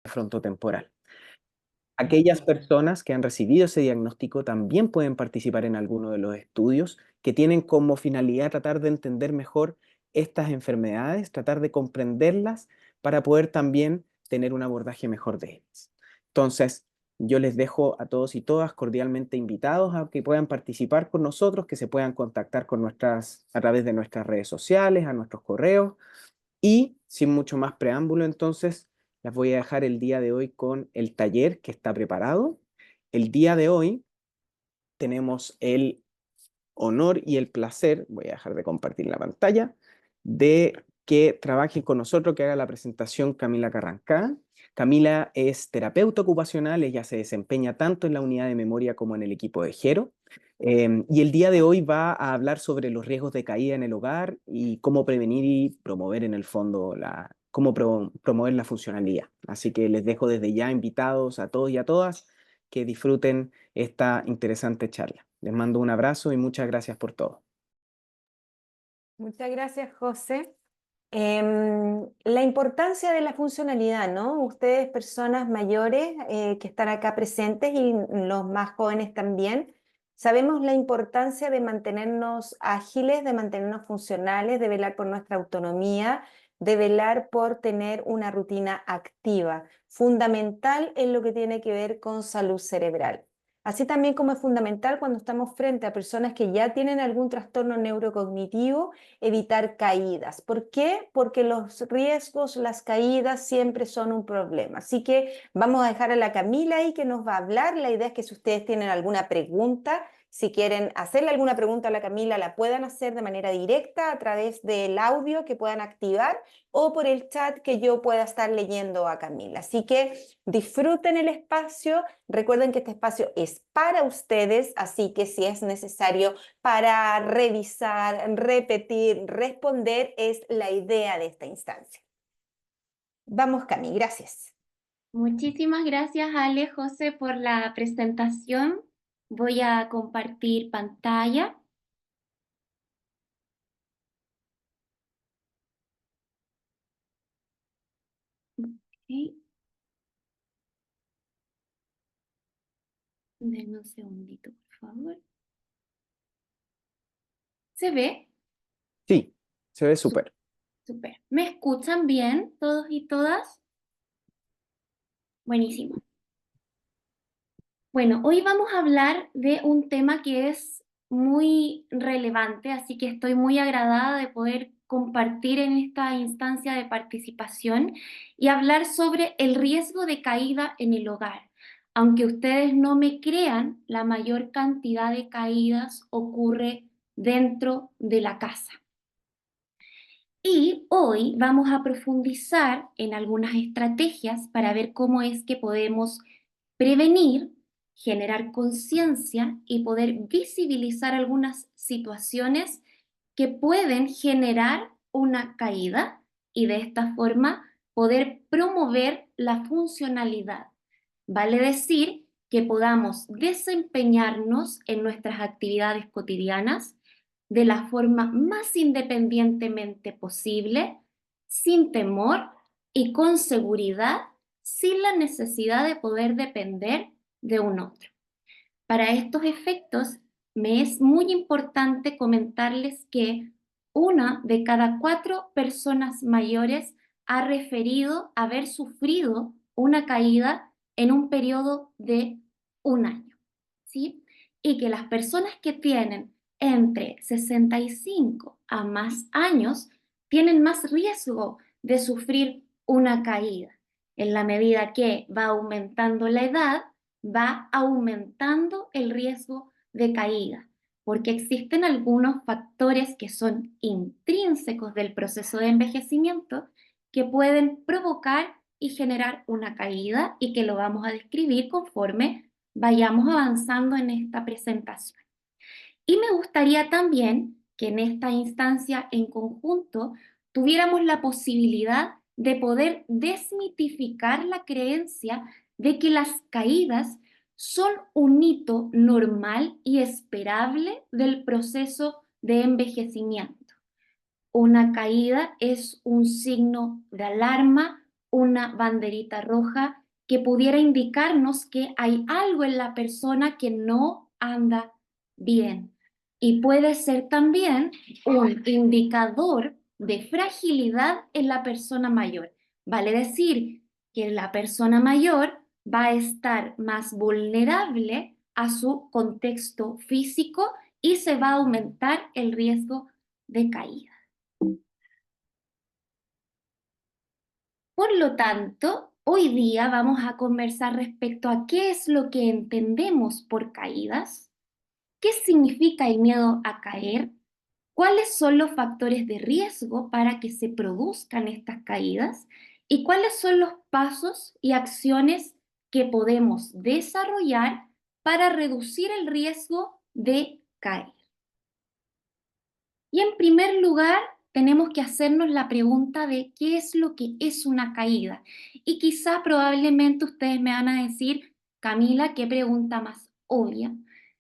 frontotemporal. Aquellas personas que han recibido ese diagnóstico también pueden participar en alguno de los estudios que tienen como finalidad tratar de entender mejor estas enfermedades, tratar de comprenderlas para poder también tener un abordaje mejor de ellas. Entonces, yo les dejo a todos y todas cordialmente invitados a que puedan participar con nosotros, que se puedan contactar con a través de nuestras redes sociales, a nuestros correos, y sin mucho más preámbulo, entonces, las voy a dejar el día de hoy con el taller que está preparado. El día de hoy tenemos el honor y el placer, voy a dejar de compartir la pantalla, de que trabaje con nosotros, que haga la presentación Camila Carrancá. Camila es terapeuta ocupacional, ella se desempeña tanto en la unidad de memoria como en el equipo de Gero. Y el día de hoy va a hablar sobre los riesgos de caída en el hogar y cómo prevenir y promover en el fondo promover la funcionalidad. Así que les dejo desde ya invitados a todos y a todas que disfruten esta interesante charla. Les mando un abrazo y muchas gracias por todo. Muchas gracias, José. La importancia de la funcionalidad, ¿no? Ustedes, personas mayores que están acá presentes y los más jóvenes también, sabemos la importancia de mantenernos ágiles, de mantenernos funcionales, de velar por nuestra autonomía, de velar por tener una rutina activa, fundamental en lo que tiene que ver con salud cerebral. Así también como es fundamental cuando estamos frente a personas que ya tienen algún trastorno neurocognitivo, evitar caídas. ¿Por qué? Porque los riesgos, las caídas siempre son un problema. Así que vamos a dejar a la Camila ahí que nos va a hablar. La idea es que si ustedes tienen alguna pregunta, si quieren hacerle alguna pregunta a la Camila, la puedan hacer de manera directa a través del audio que puedan activar o por el chat que yo pueda estar leyendo a Camila. Así que disfruten el espacio. Recuerden que este espacio es para ustedes, así que si es necesario para revisar, repetir, responder, es la idea de esta instancia. Vamos, Cami, gracias. Muchísimas gracias, Ale, José, por la presentación. Voy a compartir pantalla. Ok. Denme un segundito, por favor. ¿Se ve? Sí, se ve súper. Súper. ¿Me escuchan bien todos y todas? Buenísimo. Bueno, hoy vamos a hablar de un tema que es muy relevante, así que estoy muy agradada de poder compartir en esta instancia de participación y hablar sobre el riesgo de caída en el hogar. Aunque ustedes no me crean, la mayor cantidad de caídas ocurre dentro de la casa. Y hoy vamos a profundizar en algunas estrategias para ver cómo es que podemos prevenir, generar conciencia y poder visibilizar algunas situaciones que pueden generar una caída y de esta forma poder promover la funcionalidad. Vale decir que podamos desempeñarnos en nuestras actividades cotidianas de la forma más independientemente posible, sin temor y con seguridad, sin la necesidad de poder depender de un otro. Para estos efectos, me es muy importante comentarles que una de cada 4 personas mayores ha referido haber sufrido una caída en un periodo de un año, ¿sí? Y que las personas que tienen entre 65 a más años tienen más riesgo de sufrir una caída. En la medida que va aumentando la edad, va aumentando el riesgo de caída, porque existen algunos factores que son intrínsecos del proceso de envejecimiento que pueden provocar y generar una caída y que lo vamos a describir conforme vayamos avanzando en esta presentación. Y me gustaría también que en esta instancia en conjunto tuviéramos la posibilidad de poder desmitificar la creencia de que las caídas son un hito normal y esperable del proceso de envejecimiento. Una caída es un signo de alarma, una banderita roja que pudiera indicarnos que hay algo en la persona que no anda bien. Y puede ser también un indicador de fragilidad en la persona mayor. Vale decir que la persona mayor va a estar más vulnerable a su contexto físico y se va a aumentar el riesgo de caída. Por lo tanto, hoy día vamos a conversar respecto a qué es lo que entendemos por caídas, qué significa el miedo a caer, cuáles son los factores de riesgo para que se produzcan estas caídas y cuáles son los pasos y acciones que podemos desarrollar para reducir el riesgo de caer. Y en primer lugar, tenemos que hacernos la pregunta de qué es lo que es una caída. Y quizá probablemente ustedes me van a decir, Camila, qué pregunta más obvia.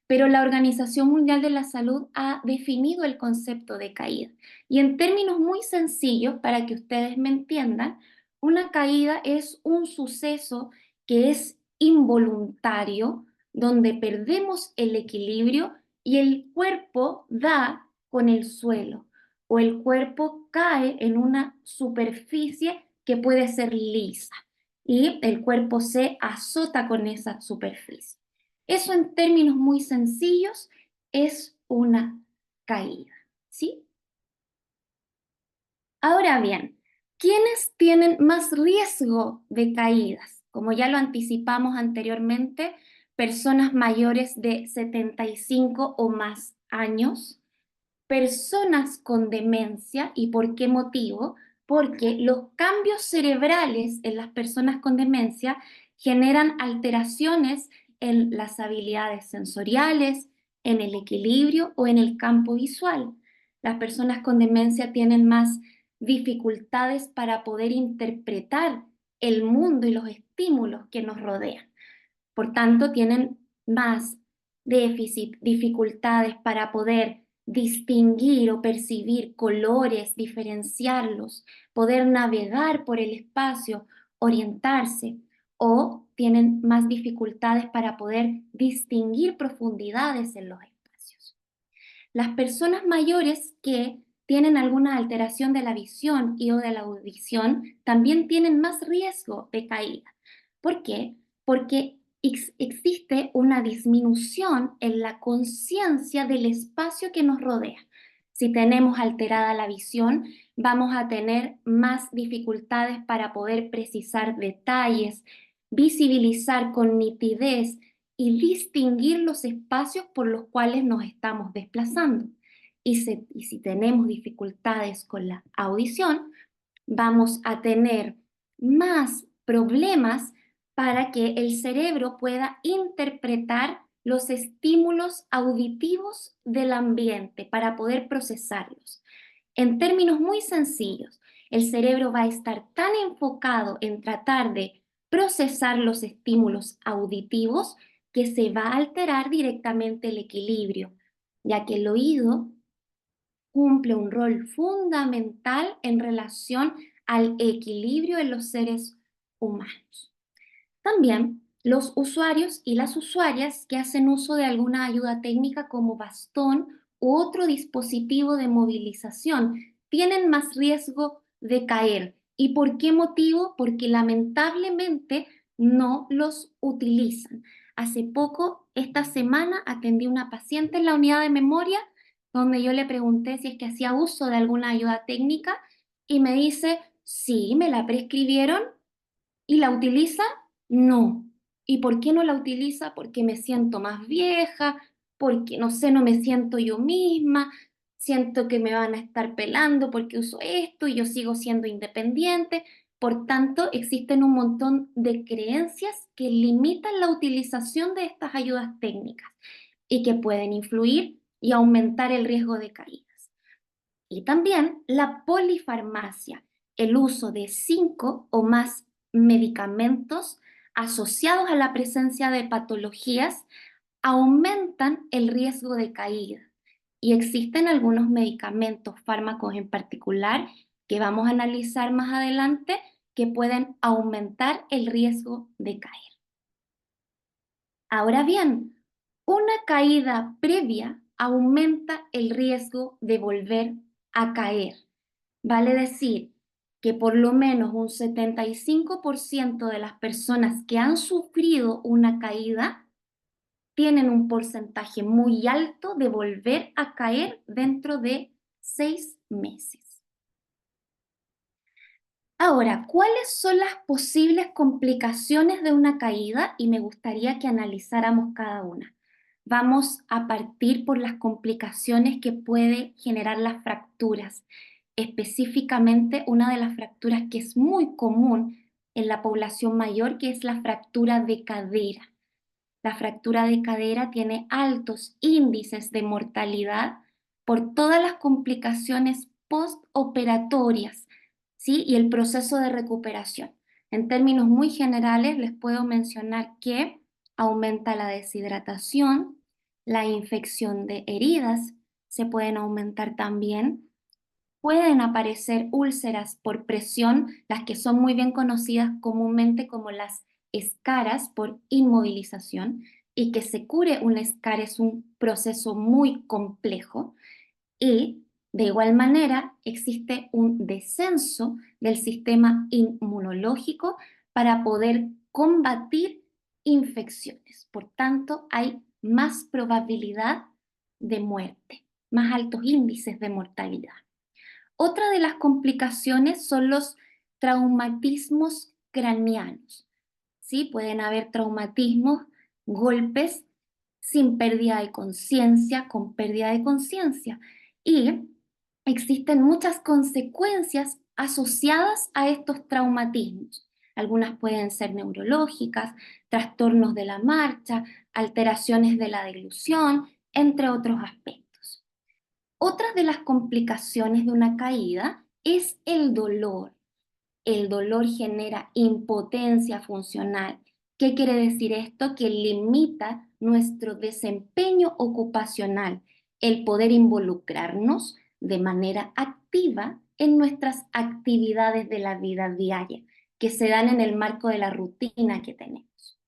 Pero la Organización Mundial de la Salud ha definido el concepto de caída. Y en términos muy sencillos, para que ustedes me entiendan, una caída es un suceso que es involuntario, donde perdemos el equilibrio y el cuerpo da con el suelo o el cuerpo cae en una superficie que puede ser lisa y el cuerpo se azota con esa superficie. Eso en términos muy sencillos es una caída, ¿sí? Ahora bien, ¿quiénes tienen más riesgo de caídas? Como ya lo anticipamos anteriormente, personas mayores de 75 o más años, personas con demencia. ¿Y por qué motivo? Porque los cambios cerebrales en las personas con demencia generan alteraciones en las habilidades sensoriales, en el equilibrio o en el campo visual. Las personas con demencia tienen más dificultades para poder interpretar el mundo y los estímulos que nos rodean. Por tanto, tienen más déficit, dificultades para poder distinguir o percibir colores, diferenciarlos, poder navegar por el espacio, orientarse, o tienen más dificultades para poder distinguir profundidades en los espacios. Las personas mayores que tienen alguna alteración de la visión y o de la audición también tienen más riesgo de caída. ¿Por qué? Porque existe una disminución en la conciencia del espacio que nos rodea. Si tenemos alterada la visión, vamos a tener más dificultades para poder precisar detalles, visibilizar con nitidez y distinguir los espacios por los cuales nos estamos desplazando. Y si tenemos dificultades con la audición, vamos a tener más problemas para que el cerebro pueda interpretar los estímulos auditivos del ambiente para poder procesarlos. En términos muy sencillos, el cerebro va a estar tan enfocado en tratar de procesar los estímulos auditivos que se va a alterar directamente el equilibrio, ya que el oído cumple un rol fundamental en relación al equilibrio en los seres humanos. También los usuarios y las usuarias que hacen uso de alguna ayuda técnica como bastón u otro dispositivo de movilización tienen más riesgo de caer. ¿Y por qué motivo? Porque lamentablemente no los utilizan. Hace poco, esta semana, atendí a una paciente en la unidad de memoria donde yo le pregunté si es que hacía uso de alguna ayuda técnica y me dice, sí, me la prescribieron. ¿Y la utiliza? No. ¿Y por qué no la utiliza? Porque me siento más vieja, porque no sé, no me siento yo misma, siento que me van a estar pelando porque uso esto y yo sigo siendo independiente. Por tanto, existen un montón de creencias que limitan la utilización de estas ayudas técnicas y que pueden influir y aumentar el riesgo de caídas. Y también la polifarmacia, el uso de 5 o más medicamentos asociados a la presencia de patologías aumentan el riesgo de caída. Y existen algunos medicamentos, fármacos en particular, que vamos a analizar más adelante, que pueden aumentar el riesgo de caer. Ahora bien, una caída previa aumenta el riesgo de volver a caer. Vale decir que por lo menos un 75% de las personas que han sufrido una caída tienen un porcentaje muy alto de volver a caer dentro de 6 meses. Ahora, ¿cuáles son las posibles complicaciones de una caída? Y me gustaría que analizáramos cada una. Vamos a partir por las complicaciones que puede generar las fracturas. Específicamente, una de las fracturas que es muy común en la población mayor, que es la fractura de cadera. La fractura de cadera tiene altos índices de mortalidad por todas las complicaciones postoperatorias, ¿sí? Y el proceso de recuperación. En términos muy generales, les puedo mencionar que aumenta la deshidratación, la infección de heridas se pueden aumentar también. Pueden aparecer úlceras por presión, las que son muy bien conocidas comúnmente como las escaras por inmovilización, y que se cure una escara es un proceso muy complejo. Y de igual manera existe un descenso del sistema inmunológico para poder combatir infecciones. Por tanto, hay más probabilidad de muerte, más altos índices de mortalidad. Otra de las complicaciones son los traumatismos craneanos, ¿sí? Pueden haber traumatismos, golpes sin pérdida de conciencia, con pérdida de conciencia. Y existen muchas consecuencias asociadas a estos traumatismos. Algunas pueden ser neurológicas, trastornos de la marcha, alteraciones de la deglución, entre otros aspectos. Otra de las complicaciones de una caída es el dolor. El dolor genera impotencia funcional. ¿Qué quiere decir esto? Que limita nuestro desempeño ocupacional, el poder involucrarnos de manera activa en nuestras actividades de la vida diaria, que se dan en el marco de la rutina que tenemos.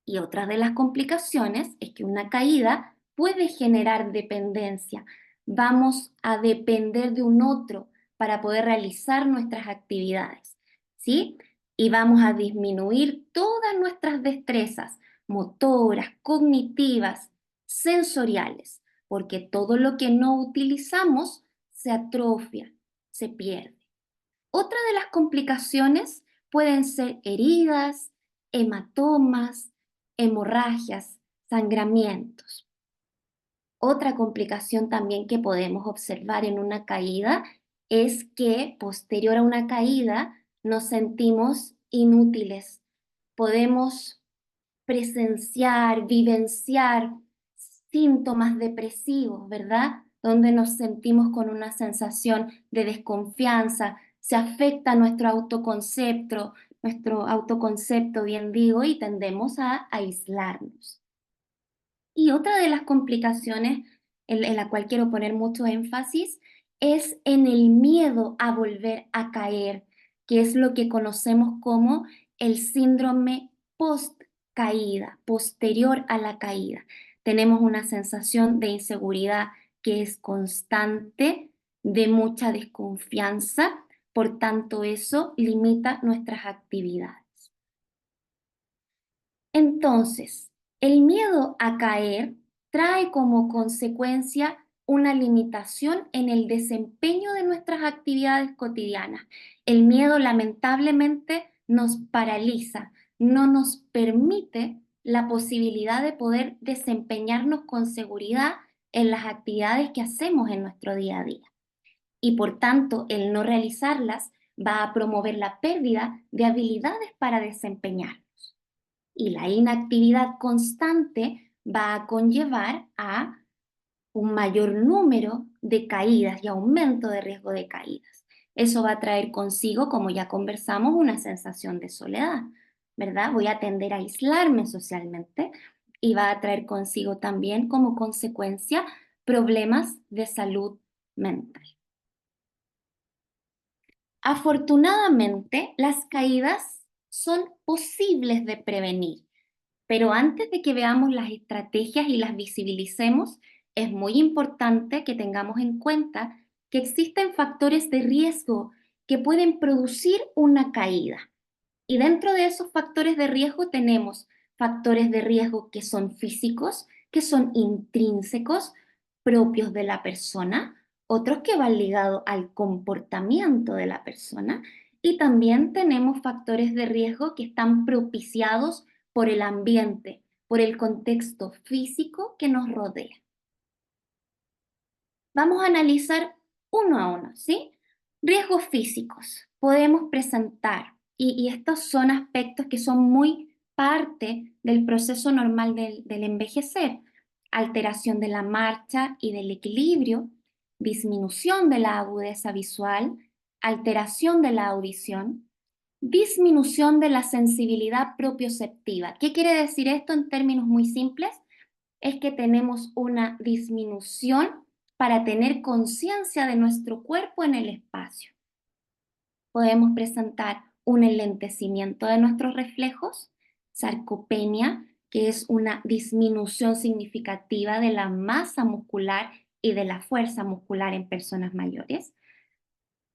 Y otra de las complicaciones es que una caída puede generar dependencia. Vamos a depender de un otro para poder realizar nuestras actividades, ¿sí? Y vamos a disminuir todas nuestras destrezas motoras, cognitivas, sensoriales, porque todo lo que no utilizamos se atrofia, se pierde. Otra de las complicaciones pueden ser heridas, hematomas, hemorragias, sangramientos. Otra complicación también que podemos observar en una caída es que posterior a una caída nos sentimos inútiles. Podemos presenciar, vivenciar síntomas depresivos, ¿verdad? Donde nos sentimos con una sensación de desconfianza, se afecta nuestro autoconcepto, bien digo, y tendemos a aislarnos. Y otra de las complicaciones en la cual quiero poner mucho énfasis es en el miedo a volver a caer, que es lo que conocemos como el síndrome post-caída, posterior a la caída. Tenemos una sensación de inseguridad que es constante, de mucha desconfianza, por tanto eso limita nuestras actividades. Entonces, el miedo a caer trae como consecuencia una limitación en el desempeño de nuestras actividades cotidianas. El miedo lamentablemente nos paraliza, no nos permite la posibilidad de poder desempeñarnos con seguridad en las actividades que hacemos en nuestro día a día. Y por tanto, el no realizarlas va a promover la pérdida de habilidades para desempeñar. Y la inactividad constante va a conllevar a un mayor número de caídas y aumento de riesgo de caídas. Eso va a traer consigo, como ya conversamos, una sensación de soledad, ¿verdad? Voy a tender a aislarme socialmente y va a traer consigo también como consecuencia problemas de salud mental. Afortunadamente, las caídas son posibles de prevenir, pero antes de que veamos las estrategias y las visibilicemos, es muy importante que tengamos en cuenta que existen factores de riesgo que pueden producir una caída. Y dentro de esos factores de riesgo tenemos factores de riesgo que son físicos, que son intrínsecos, propios de la persona, otros que van ligados al comportamiento de la persona, y también tenemos factores de riesgo que están propiciados por el ambiente, por el contexto físico que nos rodea. Vamos a analizar uno a uno, ¿sí? Riesgos físicos. Podemos presentar, y estos son aspectos que son muy parte del proceso normal del envejecer. Alteración de la marcha y del equilibrio, disminución de la agudeza visual, alteración de la audición, disminución de la sensibilidad propioceptiva. ¿Qué quiere decir esto en términos muy simples? Es que tenemos una disminución para tener conciencia de nuestro cuerpo en el espacio. Podemos presentar un enlentecimiento de nuestros reflejos, sarcopenia, que es una disminución significativa de la masa muscular y de la fuerza muscular en personas mayores.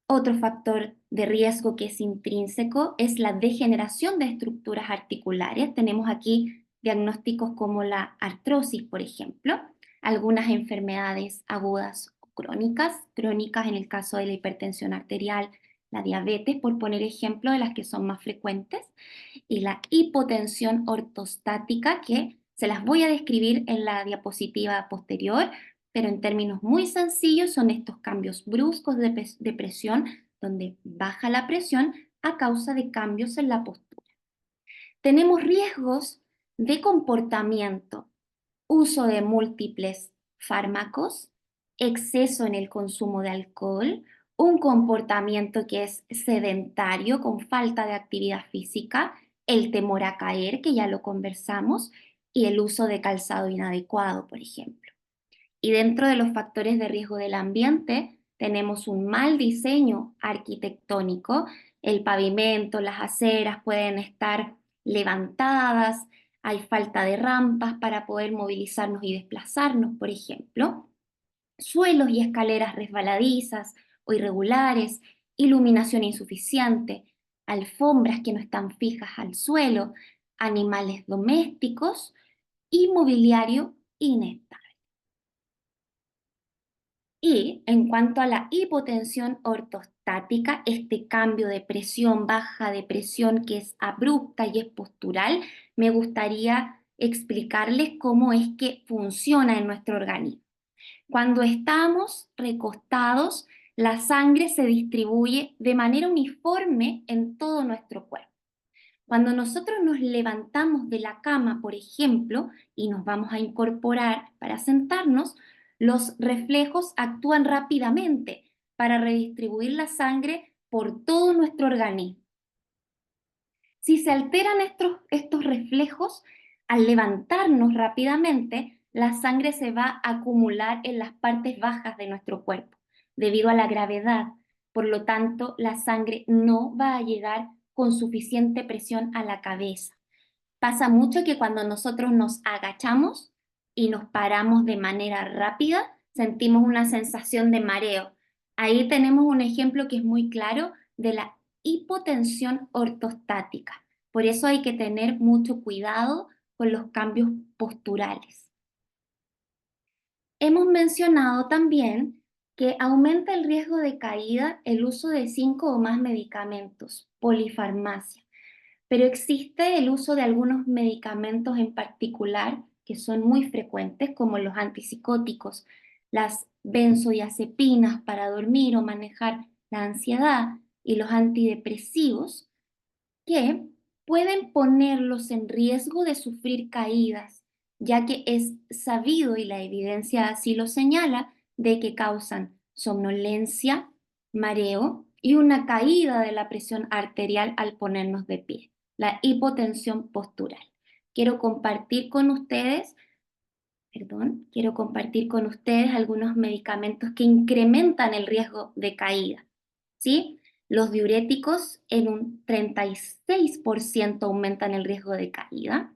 Otro factor de riesgo que es intrínseco es la degeneración de estructuras articulares. Tenemos aquí diagnósticos como la artrosis, por ejemplo, algunas enfermedades agudas o crónicas en el caso de la hipertensión arterial, la diabetes, por poner ejemplo de las que son más frecuentes, y la hipotensión ortostática, que se las voy a describir en la diapositiva posterior, pero en términos muy sencillos son estos cambios bruscos de presión, donde baja la presión a causa de cambios en la postura. Tenemos riesgos de comportamiento, uso de múltiples fármacos, exceso en el consumo de alcohol, un comportamiento que es sedentario con falta de actividad física, el temor a caer, que ya lo conversamos, y el uso de calzado inadecuado, por ejemplo. Y dentro de los factores de riesgo del ambiente tenemos un mal diseño arquitectónico, el pavimento, las aceras pueden estar levantadas, hay falta de rampas para poder movilizarnos y desplazarnos, por ejemplo, suelos y escaleras resbaladizas o irregulares, iluminación insuficiente, alfombras que no están fijas al suelo, animales domésticos y mobiliario inestable. Y en cuanto a la hipotensión ortostática, este cambio de presión, baja de presión que es abrupta y es postural, me gustaría explicarles cómo es que funciona en nuestro organismo. Cuando estamos recostados, la sangre se distribuye de manera uniforme en todo nuestro cuerpo. Cuando nosotros nos levantamos de la cama, por ejemplo, y nos vamos a incorporar para sentarnos, los reflejos actúan rápidamente para redistribuir la sangre por todo nuestro organismo. Si se alteran estos reflejos, al levantarnos rápidamente, la sangre se va a acumular en las partes bajas de nuestro cuerpo, debido a la gravedad. Por lo tanto, la sangre no va a llegar con suficiente presión a la cabeza. Pasa mucho que cuando nosotros nos agachamos y nos paramos de manera rápida, sentimos una sensación de mareo. Ahí tenemos un ejemplo que es muy claro de la hipotensión ortostática. Por eso hay que tener mucho cuidado con los cambios posturales. Hemos mencionado también que aumenta el riesgo de caída el uso de 5 o más medicamentos, polifarmacia. Pero existe el uso de algunos medicamentos en particular que son muy frecuentes, como los antipsicóticos, las benzodiazepinas para dormir o manejar la ansiedad y los antidepresivos, que pueden ponerlos en riesgo de sufrir caídas, ya que es sabido, y la evidencia así lo señala, de que causan somnolencia, mareo y una caída de la presión arterial al ponernos de pie, la hipotensión postural. Quiero compartir con ustedes algunos medicamentos que incrementan el riesgo de caída, ¿sí? Los diuréticos en un 36% aumentan el riesgo de caída.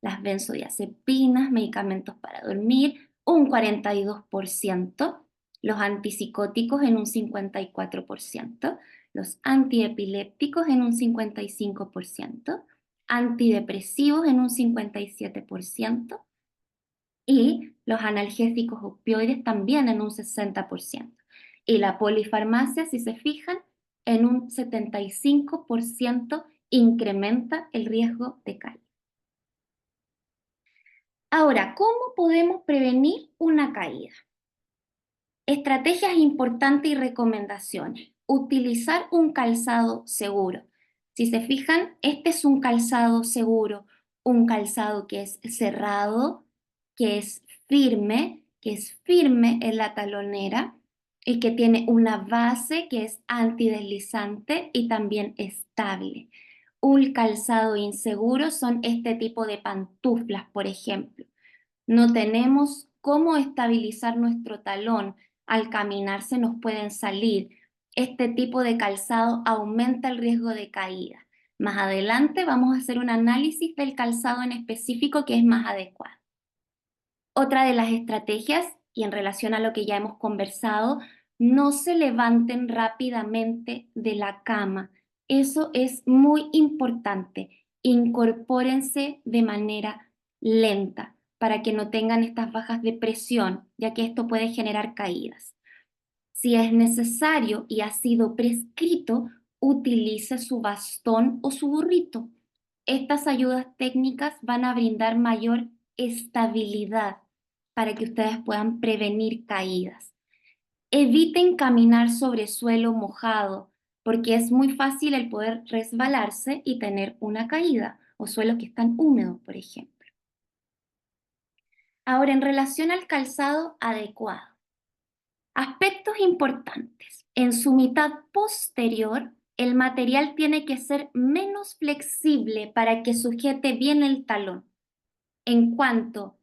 Las benzodiazepinas, medicamentos para dormir, un 42%. Los antipsicóticos en un 54%. Los antiepilépticos en un 55%. Antidepresivos en un 57%. Y los analgésicos opioides también en un 60%. Y la polifarmacia, si se fijan, en un 75% incrementa el riesgo de caída. Ahora, ¿cómo podemos prevenir una caída? Estrategias importantes y recomendaciones. Utilizar un calzado seguro. Si se fijan, este es un calzado seguro, un calzado que es cerrado, que es firme en la talonera y que tiene una base que es antideslizante y también estable. Un calzado inseguro son este tipo de pantuflas, por ejemplo. No tenemos cómo estabilizar nuestro talón. Al caminar se nos pueden salir. Este tipo de calzado aumenta el riesgo de caída. Más adelante vamos a hacer un análisis del calzado en específico que es más adecuado. Otra de las estrategias, y en relación a lo que ya hemos conversado, no se levanten rápidamente de la cama. Eso es muy importante. Incorpórense de manera lenta para que no tengan estas bajas de presión, ya que esto puede generar caídas. Si es necesario y ha sido prescrito, utilice su bastón o su burrito. Estas ayudas técnicas van a brindar mayor estabilidad para que ustedes puedan prevenir caídas. Eviten caminar sobre suelo mojado, porque es muy fácil el poder resbalarse y tener una caída, o suelos que están húmedos, por ejemplo. Ahora, en relación al calzado adecuado. Aspectos importantes. En su mitad posterior, el material tiene que ser menos flexible para que sujete bien el talón. En cuanto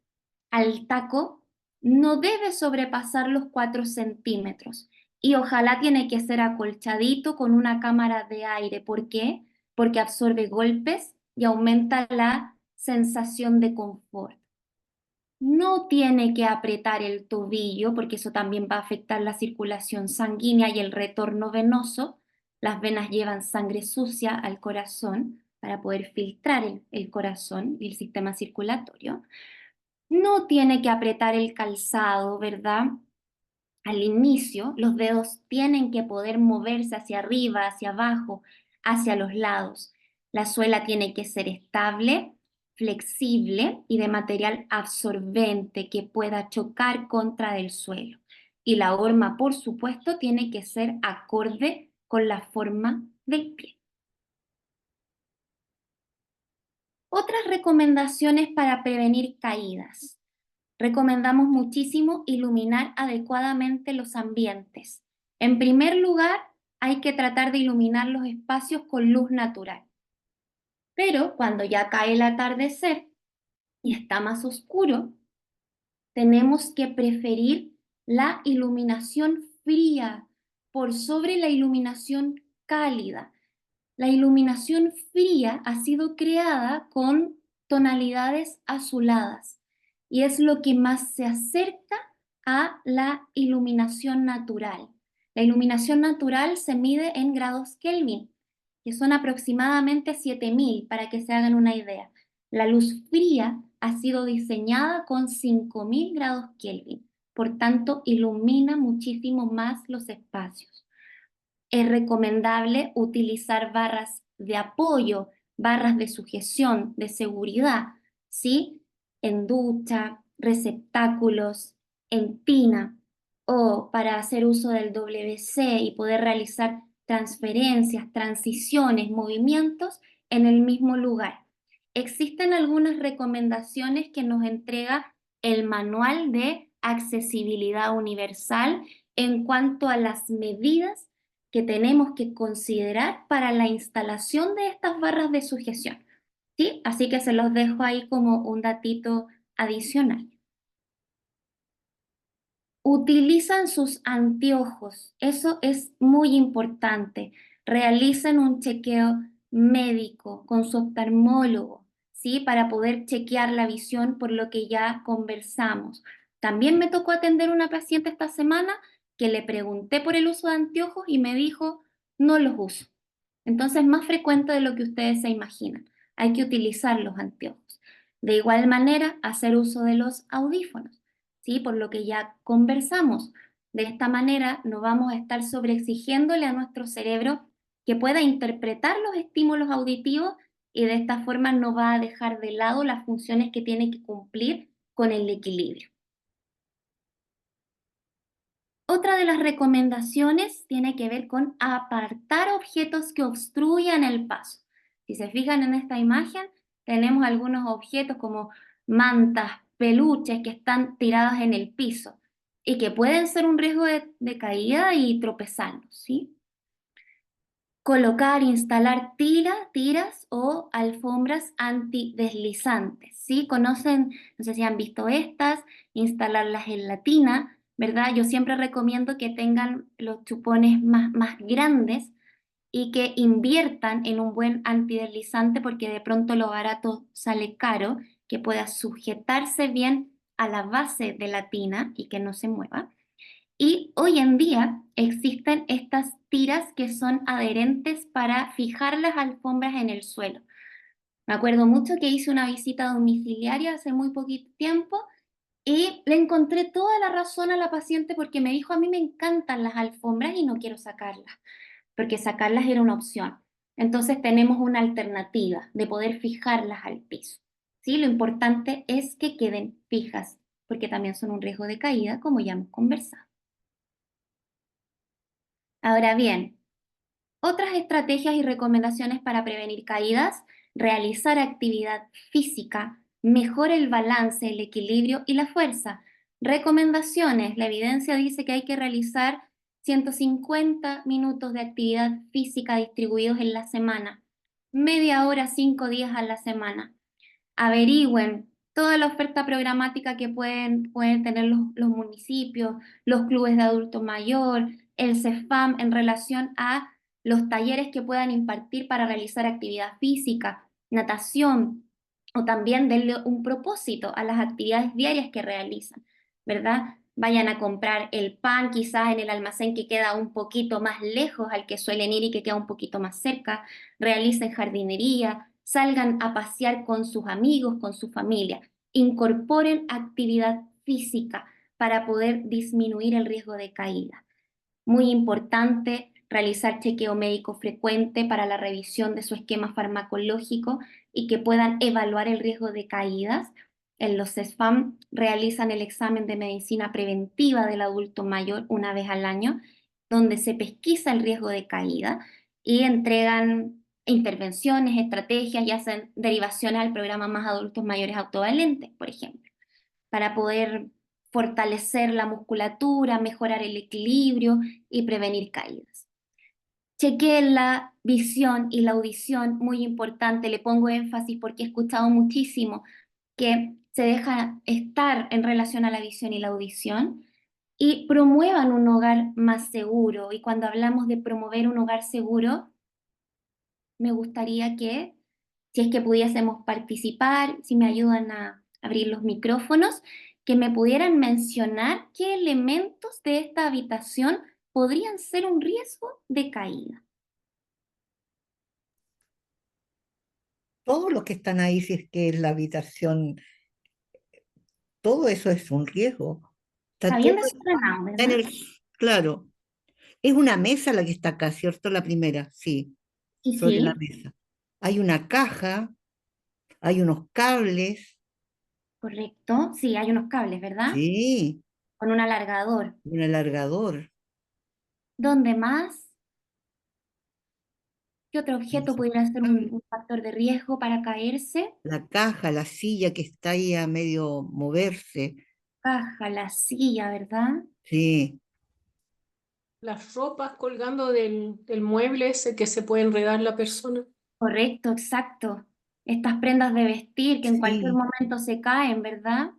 al taco, no debe sobrepasar los 4 centímetros y ojalá tiene que ser acolchadito con una cámara de aire. ¿Por qué? Porque absorbe golpes y aumenta la sensación de confort. No tiene que apretar el tobillo porque eso también va a afectar la circulación sanguínea y el retorno venoso. Las venas llevan sangre sucia al corazón para poder filtrar el corazón y el sistema circulatorio. No tiene que apretar el calzado, ¿verdad? Al inicio, los dedos tienen que poder moverse hacia arriba, hacia abajo, hacia los lados. La suela tiene que ser estable, flexible y de material absorbente que pueda chocar contra el suelo. Y la horma, por supuesto, tiene que ser acorde con la forma del pie. Otras recomendaciones para prevenir caídas. Recomendamos muchísimo iluminar adecuadamente los ambientes. En primer lugar, hay que tratar de iluminar los espacios con luz natural. Pero cuando ya cae el atardecer y está más oscuro, tenemos que preferir la iluminación fría por sobre la iluminación cálida. La iluminación fría ha sido creada con tonalidades azuladas y es lo que más se acerca a la iluminación natural. La iluminación natural se mide en grados Kelvin, que son aproximadamente 7000 para que se hagan una idea. La luz fría ha sido diseñada con 5000 grados Kelvin, por tanto ilumina muchísimo más los espacios. Es recomendable utilizar barras de apoyo, barras de sujeción, de seguridad, ¿sí? En ducha, receptáculos, en tina o para hacer uso del WC y poder realizar transferencias, transiciones, movimientos en el mismo lugar. Existen algunas recomendaciones que nos entrega el Manual de Accesibilidad Universal en cuanto a las medidas que tenemos que considerar para la instalación de estas barras de sujeción, ¿sí? Así que se los dejo ahí como un datito adicional. Utilizan sus anteojos, eso es muy importante. realicen un chequeo médico con su oftalmólogo, ¿sí? Para poder chequear la visión por lo que ya conversamos. También me tocó atender una paciente esta semana que le pregunté por el uso de anteojos y me dijo, no los uso. Entonces, más frecuente de lo que ustedes se imaginan. Hay que utilizar los anteojos. De igual manera, hacer uso de los audífonos, ¿sí? Por lo que ya conversamos. De esta manera, no vamos a estar sobreexigiéndole a nuestro cerebro que pueda interpretar los estímulos auditivos y de esta forma no va a dejar de lado las funciones que tiene que cumplir con el equilibrio. Otra de las recomendaciones tiene que ver con apartar objetos que obstruyan el paso. Si se fijan en esta imagen, tenemos algunos objetos como mantas, peluches que están tirados en el piso y que pueden ser un riesgo de caída y tropezarnos, ¿sí? Colocar, instalar tiras o alfombras antideslizantes, ¿sí? Conocen, no sé si han visto estas, instalarlas en la tina, ¿verdad? Yo siempre recomiendo que tengan los chupones más grandes y que inviertan en un buen antideslizante porque de pronto lo barato sale caro, que pueda sujetarse bien a la base de la tina y que no se mueva. Y hoy en día existen estas tiras que son adherentes para fijar las alfombras en el suelo. Me acuerdo mucho que hice una visita domiciliaria hace muy poquito tiempo y le encontré toda la razón a la paciente porque me dijo, a mí me encantan las alfombras y no quiero sacarlas, porque sacarlas era una opción. Entonces tenemos una alternativa de poder fijarlas al piso. ¿Sí? Lo importante es que queden fijas, porque también son un riesgo de caída, como ya hemos conversado. Ahora bien, otras estrategias y recomendaciones para prevenir caídas: realizar actividad física, mejora el balance, el equilibrio y la fuerza. Recomendaciones: la evidencia dice que hay que realizar 150 minutos de actividad física distribuidos en la semana, media hora, 5 días a la semana. Averigüen toda la oferta programática que pueden tener los municipios, los clubes de adulto mayor, el CEFAM en relación a los talleres que puedan impartir para realizar actividad física, natación, o también denle un propósito a las actividades diarias que realizan, ¿verdad? Vayan a comprar el pan quizás en el almacén que queda un poquito más lejos al que suelen ir y que queda un poquito más cerca, realicen jardinería, salgan a pasear con sus amigos, con su familia, incorporen actividad física para poder disminuir el riesgo de caída. Muy importante realizar chequeo médico frecuente para la revisión de su esquema farmacológico y que puedan evaluar el riesgo de caídas. En los CESFAM realizan el examen de medicina preventiva del adulto mayor una vez al año, donde se pesquisa el riesgo de caída y entregan intervenciones, estrategias y hacen derivaciones al programa Más Adultos Mayores Autovalentes, por ejemplo, para poder fortalecer la musculatura, mejorar el equilibrio y prevenir caídas. Chequeen la visión y la audición, muy importante, le pongo énfasis porque he escuchado muchísimo que se deja estar en relación a la visión y la audición, y promuevan un hogar más seguro. Y cuando hablamos de promover un hogar seguro, me gustaría que, si es que pudiésemos participar, si me ayudan a abrir los micrófonos, que me pudieran mencionar qué elementos de esta habitación podrían ser un riesgo de caída. Todos los que están ahí, si es que es la habitación, todo eso es un riesgo. Está Está bien todo desordenado, en ¿verdad? claro, es una mesa la que está acá, ¿cierto? La primera, sí, Y sobre la sí, mesa. Hay una caja, hay unos cables, correcto. Sí, hay unos cables, ¿verdad? sí, Con un alargador. un alargador. ¿Dónde más? ¿Qué otro objeto pudiera ser un factor de riesgo para caerse? La caja, la silla que está ahí a medio moverse, Caja, la silla, ¿verdad? sí, Las ropas colgando del mueble ese que se puede enredar la persona. Correcto, exacto. Estas prendas de vestir que en cualquier sí. momento se caen, ¿verdad?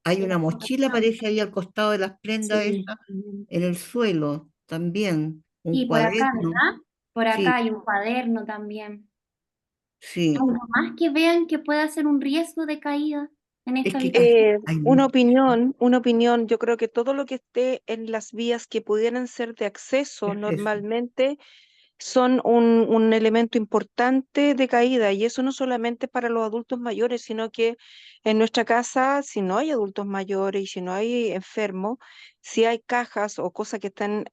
Hay Y una las mochila, colocamos. parece ahí al costado de las prendas Sí. estas, en el suelo también, un Y por acá, cuaderno, ¿verdad? Por Sí, acá hay un cuaderno también. sí. ¿Algo más que vean que pueda ser un riesgo de caída en Es esta que habitación? hay Una mucho. opinión, yo creo que todo lo que esté en las vías que pudieran ser de acceso Acceso. normalmente son un elemento importante de caída y eso no solamente para los adultos mayores, sino que en nuestra casa, si no hay adultos mayores y si no hay enfermos, si hay cajas o cosas que están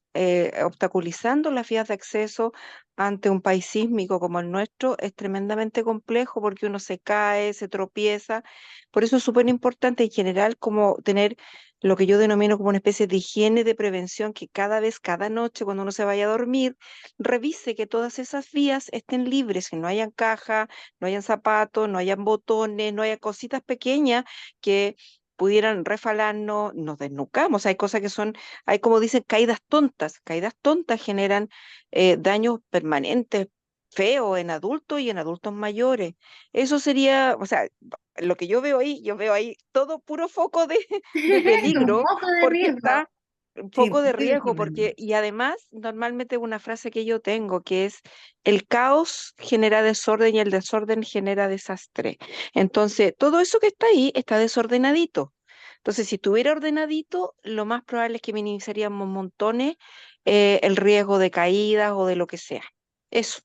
obstaculizando las vías de acceso ante un país sísmico como el nuestro, es tremendamente complejo porque uno se cae, se tropieza. Por eso es súper importante en general como tener lo que yo denomino como una especie de higiene de prevención que cada vez, cada noche, cuando uno se vaya a dormir, revise que todas esas vías estén libres, que no hayan caja, no hayan zapatos, no hayan botones, no haya cositas pequeñas que pudieran refalarnos, nos desnucamos. Hay cosas que son, hay como dicen, caídas tontas generan daños permanentes, feos en adultos y en adultos mayores. Eso sería, o sea, lo que yo veo ahí todo puro foco de, de Un peligro, poco de porque riesgo. está un Sí, poco de muy riesgo, porque, desordenado. y además, normalmente una frase que yo tengo que es, el caos genera desorden y el desorden genera desastre. Entonces, todo eso que está ahí está desordenadito. Entonces, si estuviera ordenadito, lo más probable es que minimizaríamos montones el riesgo de caídas o de lo que sea. Eso.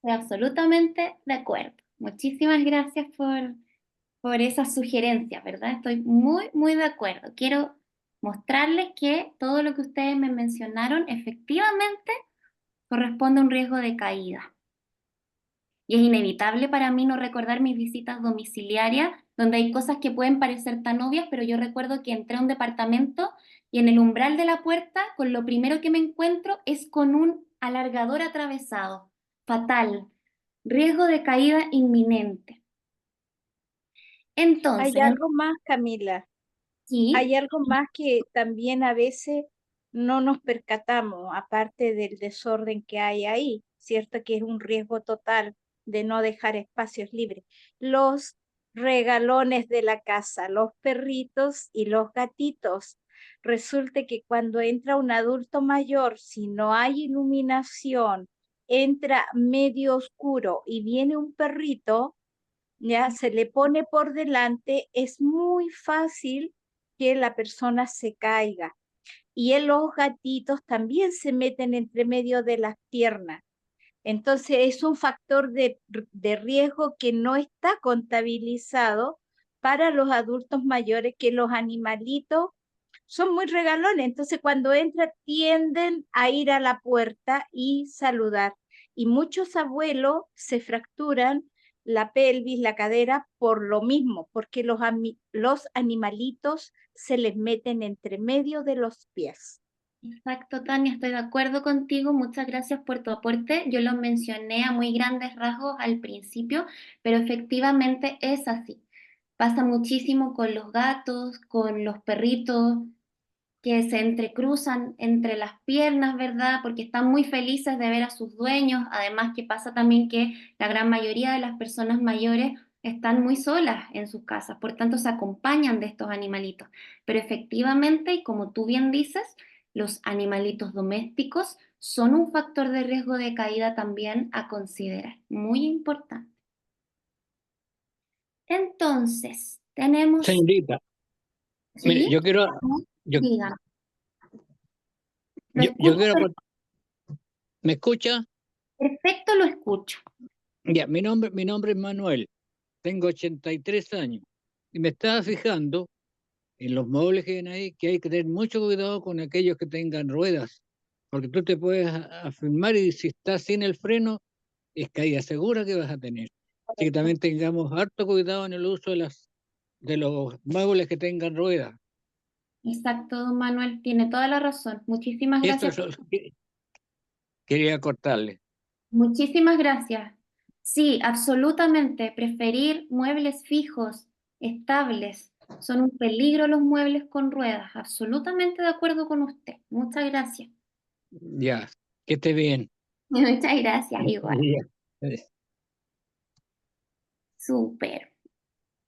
Estoy absolutamente de acuerdo. Muchísimas gracias por esas sugerencias, ¿verdad? Estoy muy, muy de acuerdo. Quiero mostrarles que todo lo que ustedes me mencionaron efectivamente corresponde a un riesgo de caída. Y es inevitable para mí no recordar mis visitas domiciliarias, donde hay cosas que pueden parecer tan obvias, pero yo recuerdo que entré a un departamento y en el umbral de la puerta, con lo primero que me encuentro es con un alargador atravesado. Fatal. Riesgo de caída inminente. Hay Entonces, algo más, Camila. aquí, Hay algo más que también a veces no nos percatamos, aparte del desorden que hay ahí, ¿cierto? Que es un riesgo total de no dejar espacios libres. Los regalones de la casa, los perritos y los gatitos. Resulta que cuando entra un adulto mayor, si no hay iluminación, entra medio oscuro y viene un perrito, ya se le pone por delante, es muy fácil que la persona se caiga. Y en los gatitos también se meten entre medio de las piernas. Entonces es un factor de riesgo que no está contabilizado para los adultos mayores, que los animalitos son muy regalones. Entonces cuando entran tienden a ir a la puerta y saludar. Y muchos abuelos se fracturan la pelvis, la cadera por lo mismo, porque los animalitos se les meten entre medio de los pies. exacto, Tania, estoy de acuerdo contigo. Muchas gracias por tu aporte. Yo lo mencioné a muy grandes rasgos al principio, pero efectivamente es así. Pasa muchísimo con los gatos, con los perritos que se entrecruzan entre las piernas, ¿verdad? Porque están muy felices de ver a sus dueños. Además que pasa también que la gran mayoría de las personas mayores están muy solas en sus casas, por tanto se acompañan de estos animalitos. Pero efectivamente, y como tú bien dices, los animalitos domésticos son un factor de riesgo de caída también a considerar, muy importante. Entonces, tenemos, Señorita, mire, ¿sí? yo, Diga, lo yo escucho, quiero, ¿me escucha? perfecto, lo escucho. Ya, mi nombre es Manuel, tengo 83 años y me estaba fijando en los muebles que vienen ahí que hay que tener mucho cuidado con aquellos que tengan ruedas, porque tú te puedes afirmar y si estás sin el freno, es caída segura que vas a tener. Así que también tengamos harto cuidado en el uso de los muebles que tengan ruedas. Exacto, don Manuel, tiene toda la razón. Eso es lo que quería cortarle. Muchísimas gracias. Sí, absolutamente. Preferir muebles fijos, estables. Son un peligro los muebles con ruedas. Absolutamente de acuerdo con usted. Muchas gracias. Ya, que esté bien. Muchas gracias, igual. Ya. Súper.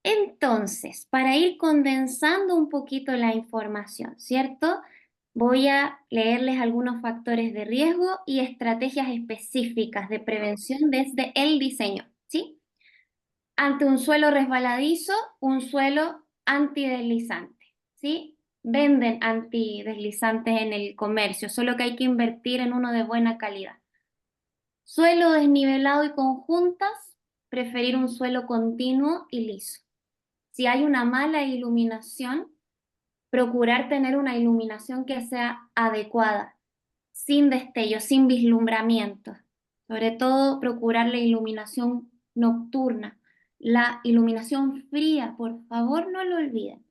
Entonces, para ir condensando un poquito la información, ¿cierto? voy a leerles algunos factores de riesgo y estrategias específicas de prevención desde el diseño, ¿sí? Ante un suelo resbaladizo, un suelo antideslizante, ¿sí? Venden antideslizantes en el comercio, solo que hay que invertir en uno de buena calidad. Suelo desnivelado y con juntas, preferir un suelo continuo y liso. Si hay una mala iluminación, procurar tener una iluminación que sea adecuada, sin destellos, sin vislumbramientos. Sobre todo, procurar la iluminación nocturna, la iluminación fría, por favor, no lo olviden.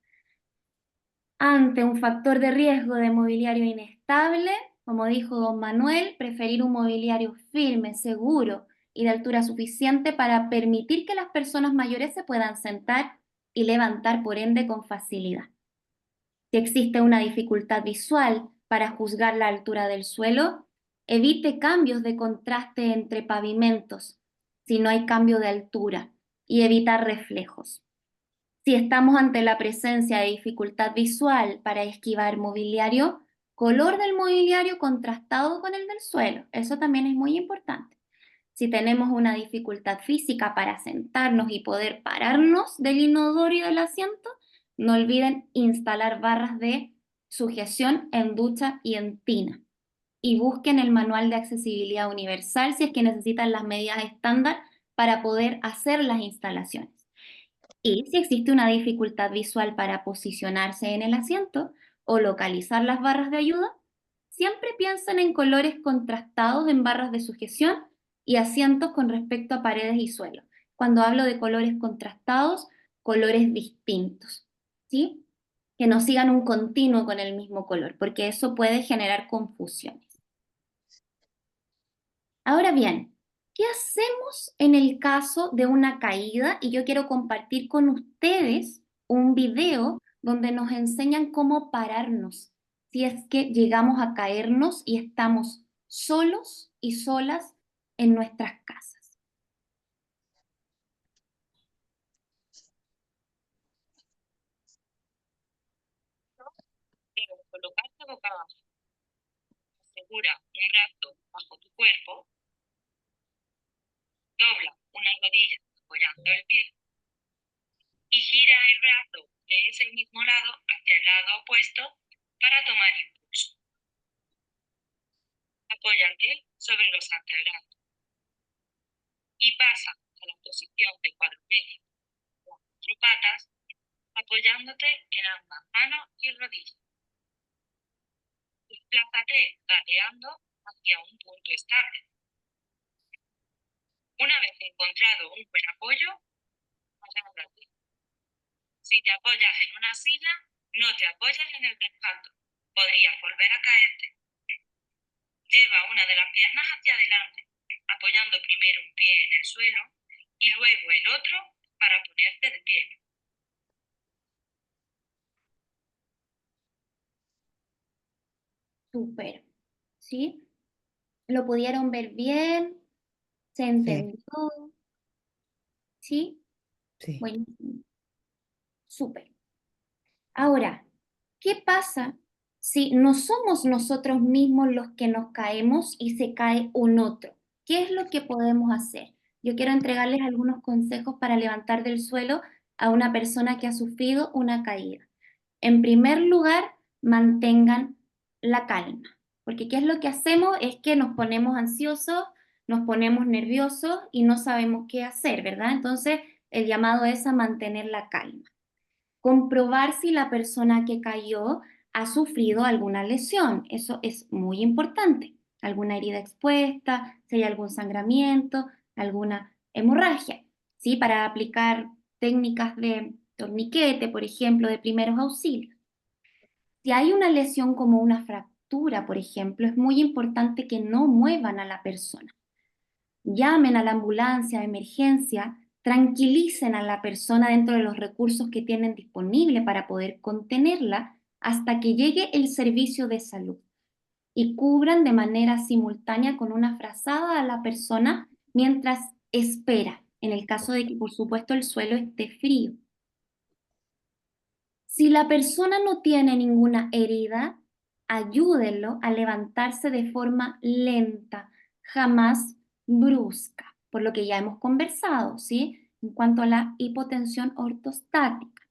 Ante un factor de riesgo de mobiliario inestable, como dijo don Manuel, preferir un mobiliario firme, seguro y de altura suficiente para permitir que las personas mayores se puedan sentar y levantar por ende con facilidad. Si existe una dificultad visual para juzgar la altura del suelo, evite cambios de contraste entre pavimentos si no hay cambio de altura y evitar reflejos. Si estamos ante la presencia de dificultad visual para esquivar mobiliario, color del mobiliario contrastado con el del suelo. Eso también es muy importante. Si tenemos una dificultad física para sentarnos y poder pararnos del inodoro y del asiento, no olviden instalar barras de sujeción en ducha y en tina. Y busquen el manual de accesibilidad universal si es que necesitan las medidas estándar para poder hacer las instalaciones. Y si existe una dificultad visual para posicionarse en el asiento o localizar las barras de ayuda, siempre piensen en colores contrastados en barras de sujeción y asientos con respecto a paredes y suelo. Cuando hablo de colores contrastados, colores distintos, ¿sí? Que no sigan un continuo con el mismo color, porque eso puede generar confusiones. Ahora bien, ¿qué hacemos en el caso de una caída? Y yo quiero compartir con ustedes un video donde nos enseñan cómo pararnos si es que llegamos a caernos y estamos solos y solas en nuestras casas. Debes colocarte boca abajo. Asegura un brazo bajo tu cuerpo. Dobla una rodilla apoyando el pie y gira el brazo de ese mismo lado hacia el lado opuesto para tomar impulso. Apóyate sobre los antebrazos y pasa a la posición de cuadrúpedo con 4 patas, apoyándote en ambas manos y rodillas. Desplázate gateando hacia un punto estable. Una vez encontrado un buen apoyo, agárrate. Si te apoyas en una silla, no te apoyes en el respaldo. Podrías volver a caerte. Lleva una de las piernas hacia adelante, apoyando primero un pie en el suelo y luego el otro para ponerte de pie. Súper, ¿sí? ¿Lo pudieron ver bien? ¿Se entendió? ¿Sí? Sí. Buenísimo. Súper. Ahora, ¿qué pasa si no somos nosotros mismos los que nos caemos y se cae un otro? ¿Qué es lo que podemos hacer? Yo quiero entregarles algunos consejos para levantar del suelo a una persona que ha sufrido una caída. En primer lugar, mantengan la calma, porque ¿qué es lo que hacemos? Es que nos ponemos ansiosos, nos ponemos nerviosos y no sabemos qué hacer, ¿verdad? Entonces, el llamado es a mantener la calma. Comprobar si la persona que cayó ha sufrido alguna lesión. Eso es muy importante. Alguna herida expuesta, si hay algún sangramiento, alguna hemorragia, ¿sí? Para aplicar técnicas de torniquete, por ejemplo, de primeros auxilios. Si hay una lesión como una fractura, por ejemplo, es muy importante que no muevan a la persona. Llamen a la ambulancia de emergencia, tranquilicen a la persona dentro de los recursos que tienen disponible para poder contenerla hasta que llegue el servicio de salud y cubran de manera simultánea con una frazada a la persona mientras espera, en el caso de que por supuesto el suelo esté frío. Si la persona no tiene ninguna herida, ayúdenlo a levantarse de forma lenta, jamás brusca, por lo que ya hemos conversado, ¿sí? En cuanto a la hipotensión ortostática.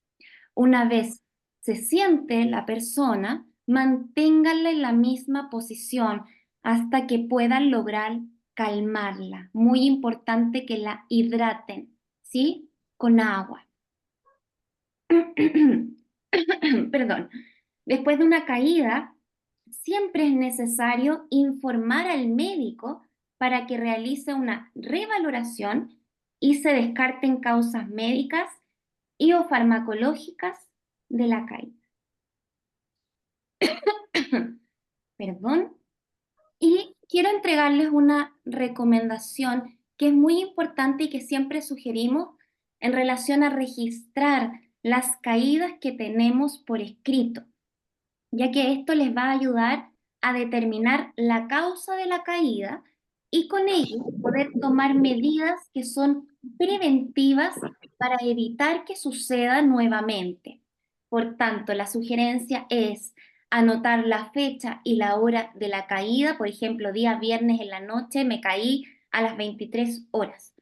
Una vez se siente la persona, manténganla en la misma posición hasta que puedan lograr calmarla. Muy importante que la hidraten, ¿sí? Con agua. Perdón. Después de una caída, siempre es necesario informar al médico para que realice una revaloración y se descarten causas médicas y o farmacológicas de la caída. Perdón. Y quiero entregarles una recomendación que es muy importante y que siempre sugerimos en relación a registrar las caídas que tenemos por escrito, ya que esto les va a ayudar a determinar la causa de la caída y con ello poder tomar medidas que son preventivas para evitar que suceda nuevamente. Por tanto, la sugerencia es anotar la fecha y la hora de la caída. Por ejemplo, día viernes en la noche me caí a las 23 horas.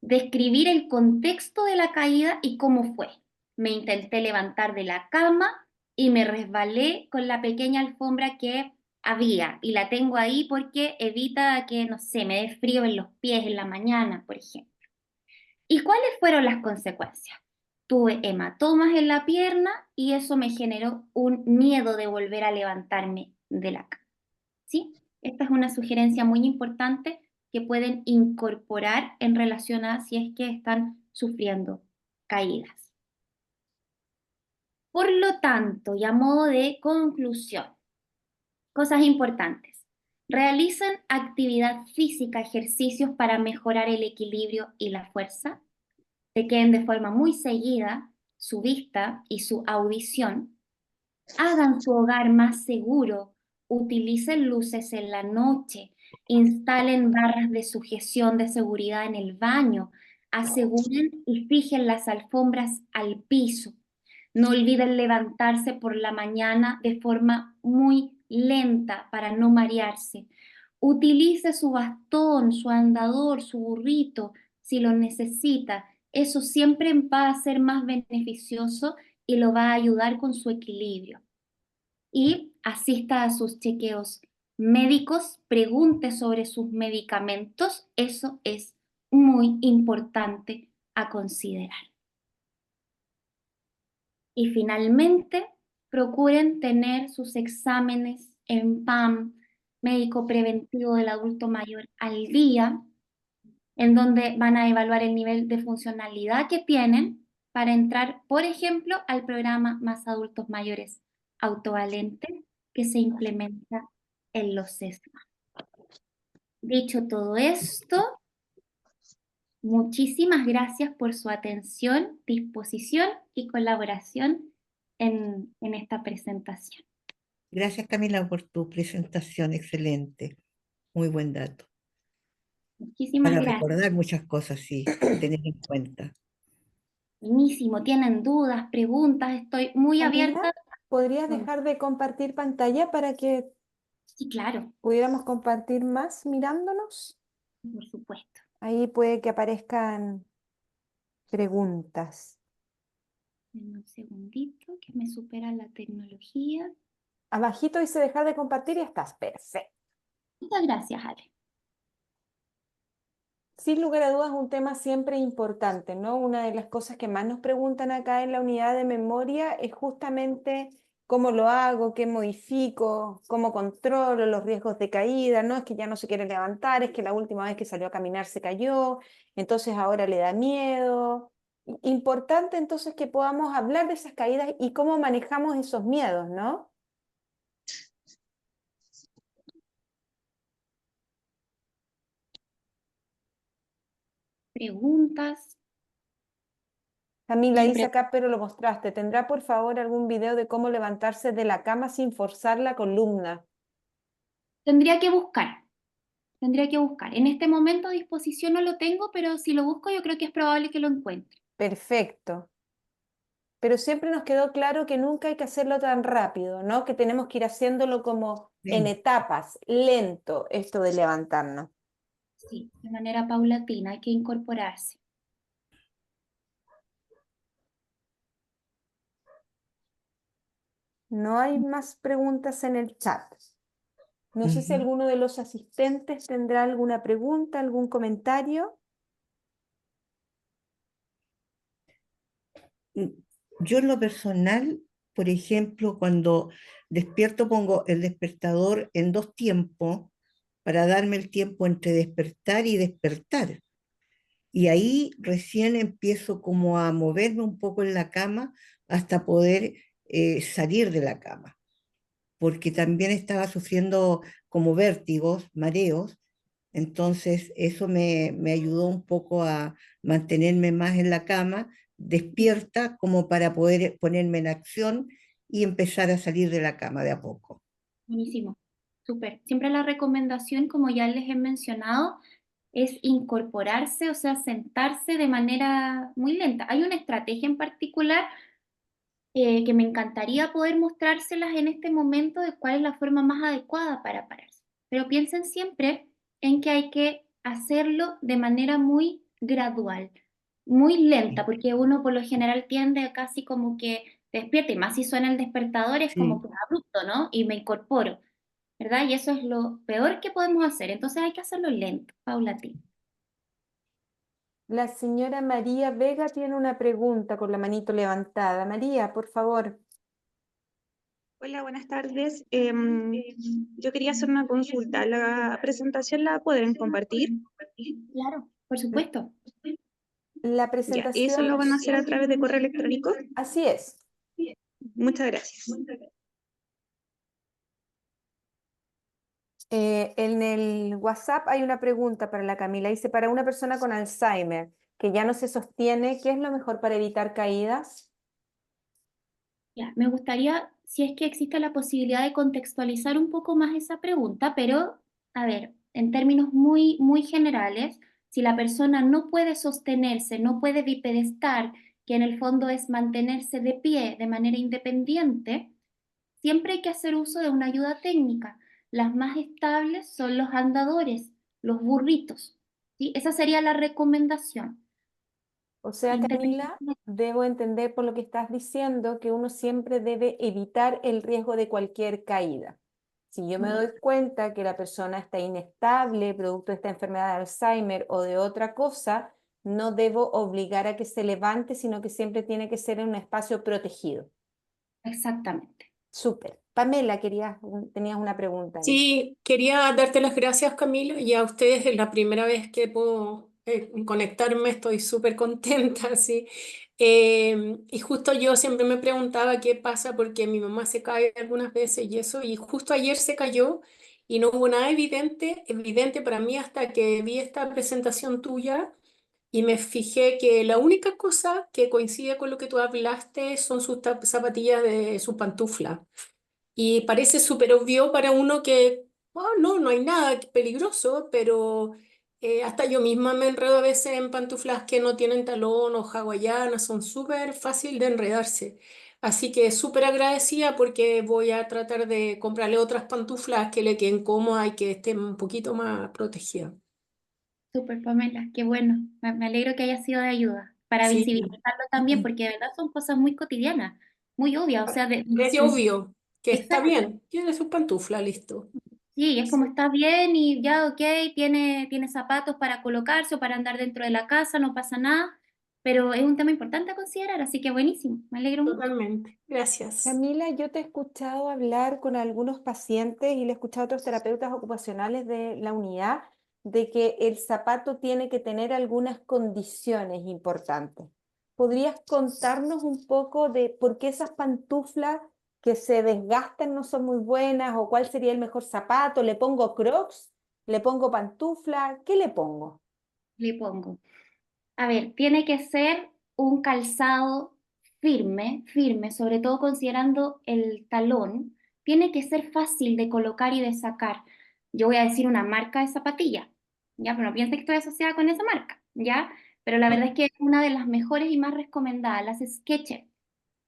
Describir el contexto de la caída y cómo fue. Me intenté levantar de la cama y me resbalé con la pequeña alfombra que había y la tengo ahí porque evita que, no sé, me dé frío en los pies en la mañana, por ejemplo. ¿Y cuáles fueron las consecuencias? Tuve hematomas en la pierna y eso me generó un miedo de volver a levantarme de la cama. ¿Sí? Esta es una sugerencia muy importante que pueden incorporar en relación a si es que están sufriendo caídas. Por lo tanto, y a modo de conclusión, cosas importantes. Realicen actividad física, ejercicios para mejorar el equilibrio y la fuerza. Chequeen de forma muy seguida su vista y su audición. Hagan su hogar más seguro. Utilicen luces en la noche. Instalen barras de sujeción de seguridad en el baño. Aseguren y fijen las alfombras al piso. No olviden levantarse por la mañana de forma muy lenta para no marearse. Utilice su bastón, su andador, su burrito, si lo necesita. Eso siempre va a ser más beneficioso y lo va a ayudar con su equilibrio. Y asista a sus chequeos médicos, pregunte sobre sus medicamentos. Eso es muy importante a considerar. Y finalmente, procuren tener sus exámenes en PAM, médico preventivo del adulto mayor, al día, en donde van a evaluar el nivel de funcionalidad que tienen para entrar, por ejemplo, al programa Más Adultos Mayores Autovalente que se implementa en los SESMA. Dicho todo esto, muchísimas gracias por su atención, disposición y colaboración en esta presentación. Gracias, Camila, por tu presentación. Excelente. Muy buen dato. Muchísimas Para gracias. recordar muchas cosas, sí, tener en cuenta. Buenísimo. ¿Tienen dudas, preguntas? Estoy muy Camila, abierta. ¿podrías dejar de compartir pantalla para que Sí, claro, pudiéramos compartir más mirándonos? por supuesto. Ahí puede que aparezcan preguntas. Denme un segundito que me supera la tecnología. Abajito dice dejar de compartir y estás. Perfecto. Muchas gracias, Ale. Sin lugar a dudas, un tema siempre importante, ¿no? Una de las cosas que más nos preguntan acá en la unidad de memoria es justamente cómo lo hago, qué modifico, cómo controlo los riesgos de caída, ¿no? Es que ya no se quiere levantar, es que la última vez que salió a caminar se cayó, entonces ahora le da miedo. Importante entonces que podamos hablar de esas caídas y cómo manejamos esos miedos, ¿no? Preguntas. Camila Y dice acá, pero lo mostraste. ¿Tendrá por favor algún video de cómo levantarse de la cama sin forzar la columna? Tendría que buscar. Tendría que buscar. En este momento a disposición no lo tengo, pero si lo busco yo creo que es probable que lo encuentre. Perfecto. pero siempre nos quedó claro que nunca hay que hacerlo tan rápido, ¿no? Que tenemos que ir haciéndolo como en Sí. etapas, lento, esto de levantarnos. Sí, de manera paulatina, hay que incorporarse. No hay más preguntas en el chat. No sé si Ujú. alguno de los asistentes tendrá alguna pregunta, algún comentario. Yo en lo personal, por ejemplo, cuando despierto pongo el despertador en 2 tiempos para darme el tiempo entre despertar y despertar. Y ahí recién empiezo como a moverme un poco en la cama hasta poder salir de la cama, porque también estaba sufriendo como vértigos, mareos, entonces eso me ayudó un poco a mantenerme más en la cama, despierta, como para poder ponerme en acción y empezar a salir de la cama de a poco. Buenísimo, súper. Siempre la recomendación, como ya les he mencionado, es incorporarse, o sea, sentarse de manera muy lenta. Hay una estrategia en particular que me encantaría poder mostrárselas en este momento de cuál es la forma más adecuada para pararse. Pero piensen siempre en que hay que hacerlo de manera muy gradual, muy lenta, porque uno por lo general tiende a casi como que despierta, y más si suena el despertador, es como Sí. que abrupto, ¿no? Y me incorporo, ¿verdad? Y eso es lo peor que podemos hacer. Entonces hay que hacerlo lento, paulatino. La señora María Vega tiene una pregunta con la manito levantada. María, por favor. Hola, buenas tardes. Yo quería hacer una consulta. ¿La presentación la pueden compartir? Claro, por supuesto. La Ya, ¿y eso presentación, lo van a hacer a través de correo electrónico? así es. Muchas gracias. En el WhatsApp hay una pregunta para la Camila. Dice, para una persona con Alzheimer que ya no se sostiene, ¿qué es lo mejor para evitar caídas? Ya, me gustaría, si es que existe la posibilidad de contextualizar un poco más esa pregunta, pero, a ver, en términos muy, muy generales, si la persona no puede sostenerse, no puede bipedestar, que en el fondo es mantenerse de pie de manera independiente, siempre hay que hacer uso de una ayuda técnica. Las más estables son los andadores, los burritos, ¿sí? Esa sería la recomendación. O sea, Camila, Independientemente. debo entender por lo que estás diciendo que uno siempre debe evitar el riesgo de cualquier caída. Si yo me doy cuenta que la persona está inestable, producto de esta enfermedad de Alzheimer o de otra cosa, no debo obligar a que se levante, sino que siempre tiene que ser en un espacio protegido. Exactamente. Súper. Pamela, tenías una pregunta ahí. Sí, quería darte las gracias, Camila, y a ustedes es la primera vez que puedo conectarme, estoy súper contenta, sí. Y justo yo siempre me preguntaba qué pasa porque mi mamá se cae algunas veces y eso, y justo ayer se cayó y no hubo nada evidente para mí hasta que vi esta presentación tuya y me fijé que la única cosa que coincide con lo que tú hablaste son sus zapatillas de su pantufla. Y parece súper obvio para uno que, oh, no, no hay nada peligroso, pero hasta yo misma me enredo a veces en pantuflas que no tienen talón o hawaianas, son súper fácil de enredarse. Así que súper agradecida porque voy a tratar de comprarle otras pantuflas que le queden cómodas y que estén un poquito más protegidas. Súper, Pamela, qué bueno. Me alegro que haya sido de ayuda para Sí, visibilizarlo también, porque de verdad son cosas muy cotidianas, muy obvias. O sea, es obvio que está exacto. bien, tiene sus pantuflas, listo. Sí, es como está bien y ya, ok, tiene zapatos para colocarse o para andar dentro de la casa, no pasa nada, pero es un tema importante a considerar, así que buenísimo, me alegro mucho. Totalmente, gracias. Camila, yo te he escuchado hablar con algunos pacientes y le he escuchado a otros terapeutas ocupacionales de la unidad de que el zapato tiene que tener algunas condiciones importantes. ¿Podrías contarnos un poco de por qué esas pantuflas que se desgastan no son muy buenas o cuál sería el mejor zapato? ¿Le pongo Crocs? ¿Le pongo pantufla? ¿Qué le pongo? Le pongo. A ver, tiene que ser un calzado firme, firme, sobre todo considerando el talón. Tiene que ser fácil de colocar y de sacar. Yo voy a decir una marca de zapatilla, ¿ya? Pero no piense que estoy asociada con esa marca, ¿ya? Pero la verdad es que es una de las mejores y más recomendadas, las Skechers.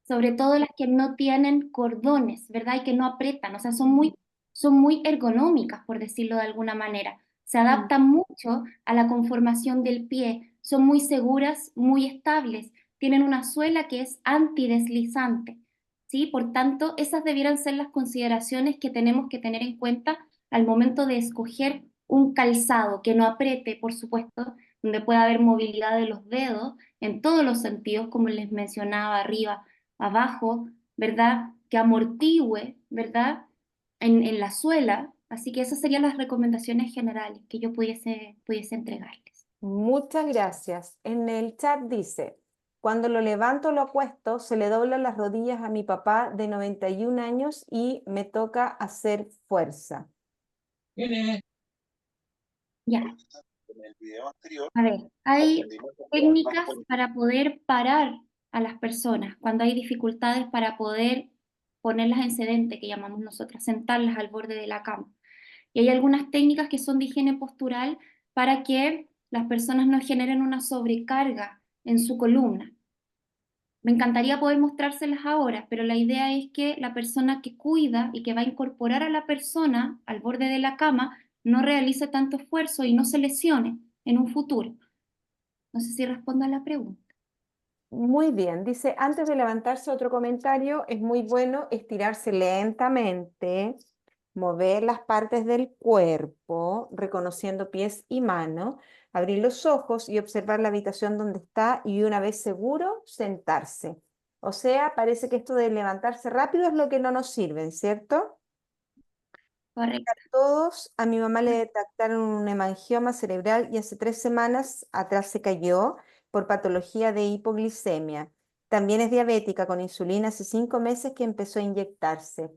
sobre todo las que no tienen cordones, ¿verdad? Y que no apretan, o sea, son muy ergonómicas, por decirlo de alguna manera. Se adaptan mucho a la conformación del pie, son muy seguras, muy estables, tienen una suela que es antideslizante, ¿sí? Por tanto, esas debieran ser las consideraciones que tenemos que tener en cuenta al momento de escoger un calzado que no apriete, por supuesto, donde pueda haber movilidad de los dedos en todos los sentidos, como les mencionaba arriba, abajo, ¿verdad? Que amortigüe, ¿verdad? En la suela. Así que esas serían las recomendaciones generales que yo pudiese entregarles. Muchas gracias. En el chat dice, cuando lo levanto o lo acuesto, se le doblan las rodillas a mi papá de 91 años y me toca hacer fuerza. Ya. A ver, hay técnicas para poder parar a las personas cuando hay dificultades para poder ponerlas en sedente, que llamamos nosotras, sentarlas al borde de la cama. Y hay algunas técnicas que son de higiene postural para que las personas no generen una sobrecarga en su columna. Me encantaría poder mostrárselas ahora, pero la idea es que la persona que cuida y que va a incorporar a la persona al borde de la cama no realice tanto esfuerzo y no se lesione en un futuro. No sé si respondo a la pregunta. Muy bien, dice, antes de levantarse otro comentario, es muy bueno estirarse lentamente, mover las partes del cuerpo, reconociendo pies y manos, abrir los ojos y observar la habitación donde está y una vez seguro, sentarse. O sea, parece que esto de levantarse rápido es lo que no nos sirve, ¿cierto? Correcto. Todos, a mi mamá le detectaron un hemangioma cerebral y hace 3 semanas atrás se cayó por patología de hipoglicemia. También es diabética con insulina hace 5 meses que empezó a inyectarse.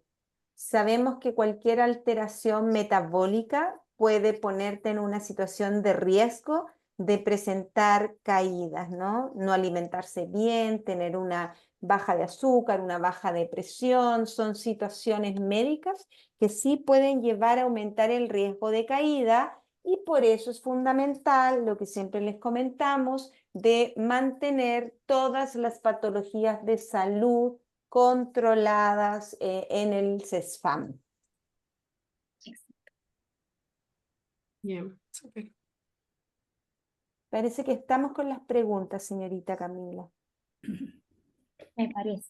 Sabemos que cualquier alteración metabólica puede ponerte en una situación de riesgo de presentar caídas, ¿no? No alimentarse bien, tener una baja de azúcar, una baja de presión, son situaciones médicas que sí pueden llevar a aumentar el riesgo de caída y por eso es fundamental lo que siempre les comentamos de mantener todas las patologías de salud controladas en el CESFAM. Bien, súper. Parece que estamos con las preguntas, señorita Camila. Me parece.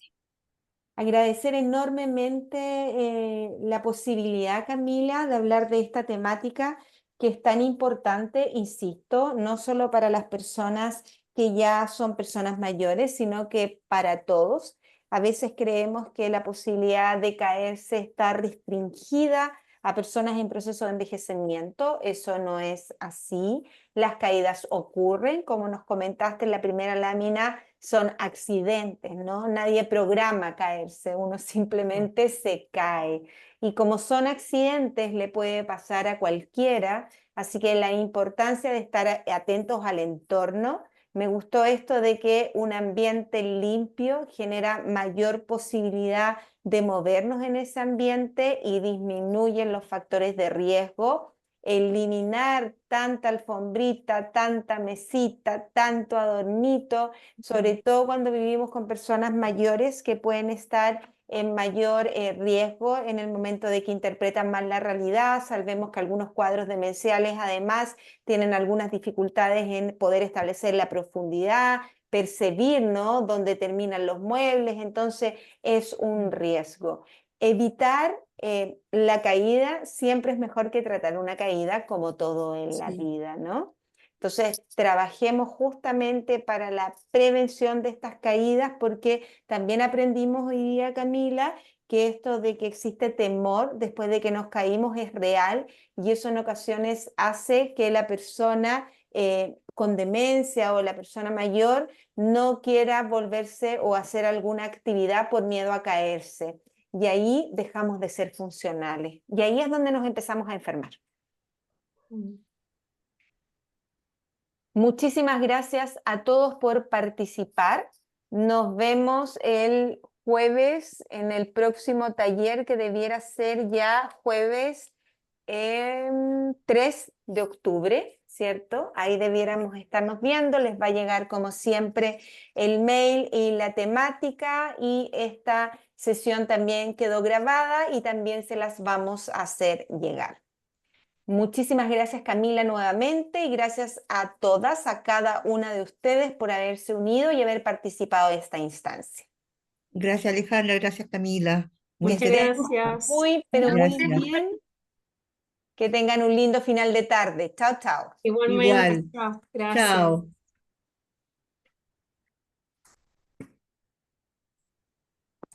Agradecer enormemente la posibilidad, Camila, de hablar de esta temática que es tan importante, insisto, no solo para las personas que ya son personas mayores, sino que para todos. A veces creemos que la posibilidad de caerse está restringida a personas en proceso de envejecimiento. Eso no es así. Las caídas ocurren, como nos comentaste en la primera lámina, son accidentes, ¿no? Nadie programa caerse, uno simplemente se cae. Y como son accidentes, le puede pasar a cualquiera, así que la importancia de estar atentos al entorno. Me gustó esto de que un ambiente limpio genera mayor posibilidad de movernos en ese ambiente y disminuyen los factores de riesgo. Eliminar tanta alfombrita, tanta mesita, tanto adornito, sobre todo cuando vivimos con personas mayores que pueden estar en mayor riesgo en el momento de que interpretan mal la realidad. Sabemos que algunos cuadros demenciales además tienen algunas dificultades en poder establecer la profundidad, percibir, ¿no?, dónde terminan los muebles, entonces es un riesgo. Evitar la caída siempre es mejor que tratar una caída, como todo en la vida, ¿no? Entonces, trabajemos justamente para la prevención de estas caídas, porque también aprendimos hoy día, Camila, que esto de que existe temor después de que nos caímos es real y eso en ocasiones hace que la persona con demencia o la persona mayor no quiera volverse o hacer alguna actividad por miedo a caerse. Y ahí dejamos de ser funcionales. Y ahí es donde nos empezamos a enfermar. Muchísimas gracias a todos por participar. Nos vemos el jueves en el próximo taller que debiera ser ya jueves 3 de octubre. ¿cierto? Ahí debiéramos estarnos viendo, les va a llegar como siempre el mail y la temática, y esta sesión también quedó grabada y también se las vamos a hacer llegar. Muchísimas gracias, Camila, nuevamente, y gracias a todas, a cada una de ustedes por haberse unido y haber participado de esta instancia. Gracias, Alejandra, gracias, Camila. Muy Que estén Gracias. muy, pero muy Gracias. bien. Que tengan un lindo final de tarde. Chao, chao. Igualmente. Igual. Chao. Gracias. Chao.